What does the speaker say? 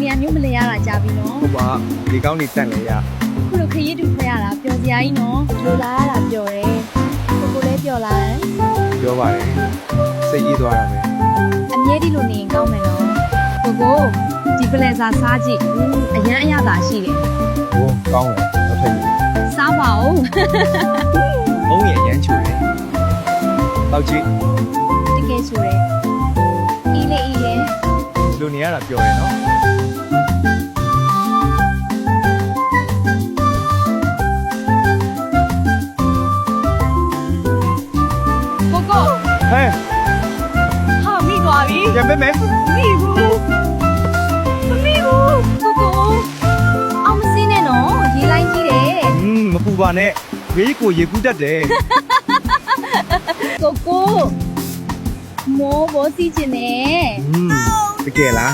ရမျိုးမလဲရတာကြာပြီနော် ဟုတ်ပါဒီကောင်းနေတက်လေရ ခုလိုခရီးတူထွက်ရတာပျော်စရာကြီးနော်လိုလာရတာပျော်တယ်ကိုလည်းပျော်လာတယ် ပြောပါတယ်စိတ်ကြီးသွားတာပဲ အမြဲတည်းလိုနေရင်ကောင်းမယ်နော်ကိုဒီပလဲစာစားကြည့်အရန်အရသာရှိတယ် ဟိုကောင်းတယ်တော့ထိုင် စားပါဦး အုံးရရမ်းချူတယ်တောက်ကြည့် တကယ်ဆိုတယ်အေးလေအေးလေ လူနေရတာပြောတယ်နော် ကို ဟဲ့ ဟာမိသွားပြီ ပြန်ပေးမယ် မိဘူးမမိဘူးကိုအောင်မစင်းနဲ့နော်ရေးလိုက်ကြည့်တယ် မပူပါနဲ့ဘေးကိုရေကူးတတ်တယ် ကိုမိုးဘောစီချင်တယ် တကယ်လား